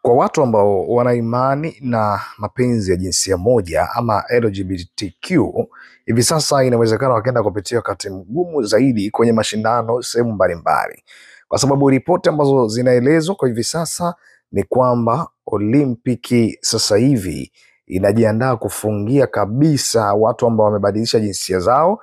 Kwa watu ambao wana imani na mapenzi ya jinsia moja ama LGBTQ, hivi sasa inawezekana wakaenda kupitia wakati mgumu zaidi kwenye mashindano sehemu mbalimbali, kwa sababu ripoti ambazo zinaelezwa kwa hivi sasa ni kwamba Olimpiki sasa hivi inajiandaa kufungia kabisa watu ambao wamebadilisha jinsia zao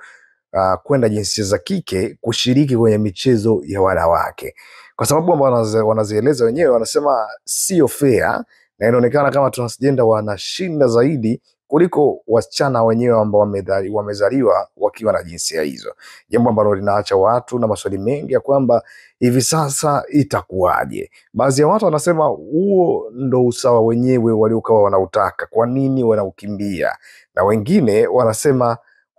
kwenda jinsia za kike kushiriki kwenye michezo ya wanawake, kwa sababu ambao wanazieleza wenyewe, wanasema sio fair na inaonekana kama transgender wanashinda zaidi kuliko wasichana wenyewe ambao wamezaliwa wakiwa na jinsia hizo, jambo ambalo linaacha watu na maswali mengi ya kwamba hivi sasa itakuwaje. Baadhi ya watu wanasema huo ndo usawa wenyewe waliokuwa wanautaka, kwa nini wanaukimbia? Na wengine wanasema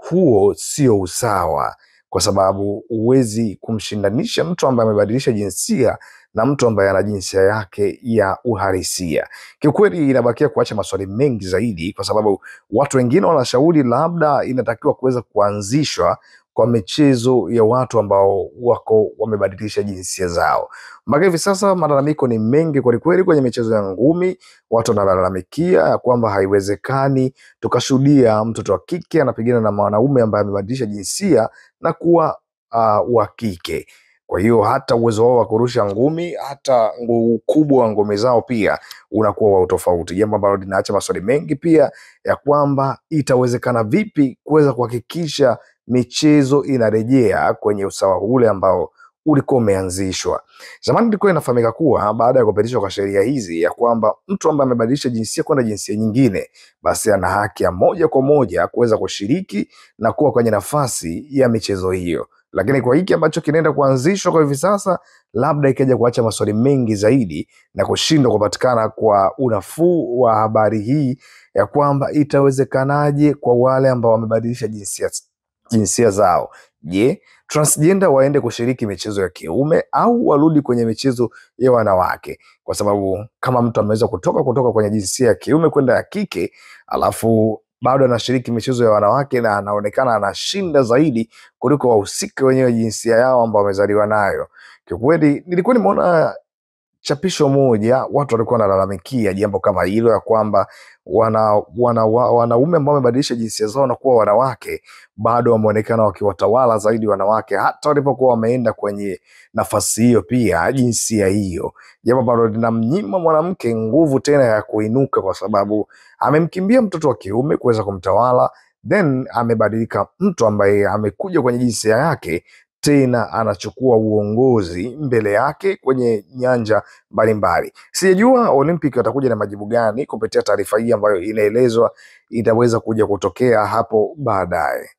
huo sio usawa, kwa sababu huwezi kumshindanisha mtu ambaye amebadilisha jinsia na mtu ambaye ana jinsia yake ya uhalisia. Kiukweli inabakia kuacha maswali mengi zaidi, kwa sababu watu wengine wanashauri labda inatakiwa kuweza kuanzishwa kwa michezo ya watu ambao wako wamebadilisha jinsia zao. Mpaka hivi sasa malalamiko ni mengi kwelikweli kwenye michezo ya ngumi. Watu wanalalamikia ya kwamba haiwezekani tukashuhudia mtoto wa kike anapigana na mwanaume ambaye amebadilisha jinsia na kuwa wa kike. Kwa hiyo hata uwezo wao wa kurusha ngumi, hata ukubwa wa ngome zao pia unakuwa wa tofauti, jambo ambalo linaacha maswali mengi pia ya kwamba itawezekana vipi kuweza kuhakikisha michezo inarejea kwenye usawa ule ambao ulikuwa umeanzishwa. Zamani ilikuwa inafahamika kuwa baada ya kupitishwa kwa sheria hizi ya kwamba mtu ambaye amebadilisha jinsia kwenda jinsia nyingine, basi ana haki ya moja kwa moja kuweza kushiriki na kuwa kwenye nafasi ya michezo hiyo. Lakini kwa hiki ambacho kinaenda kuanzishwa kwa hivi sasa, labda ikaja kuacha maswali mengi zaidi na kushindwa kupatikana kwa unafuu wa habari hii ya kwamba itawezekanaje kwa wale ambao wamebadilisha jinsia zao. Je, transgender waende kushiriki michezo ya kiume au warudi kwenye michezo ya wanawake? Kwa sababu kama mtu ameweza kutoka kwenye jinsia ya kiume kwenda ya kike, alafu bado anashiriki michezo ya wanawake na anaonekana anashinda zaidi kuliko wahusika wenyewe jinsia yao ambao wamezaliwa nayo. Kiukweli nilikuwa nimeona chapisho moja, watu walikuwa wanalalamikia jambo kama hilo, ya kwamba wanaume ambao wamebadilisha jinsia zao na kuwa wanawake bado wameonekana wakiwatawala zaidi wanawake, hata walipokuwa wameenda kwenye nafasi hiyo pia jinsia hiyo, jambo ambalo linamnyima mwanamke nguvu tena ya kuinuka, kwa sababu amemkimbia mtoto wa kiume kuweza kumtawala, then amebadilika mtu ambaye amekuja kwenye jinsia yake tena anachukua uongozi mbele yake kwenye nyanja mbalimbali. Sijajua Olympic watakuja na majibu gani kupitia taarifa hii ambayo inaelezwa itaweza kuja kutokea hapo baadaye.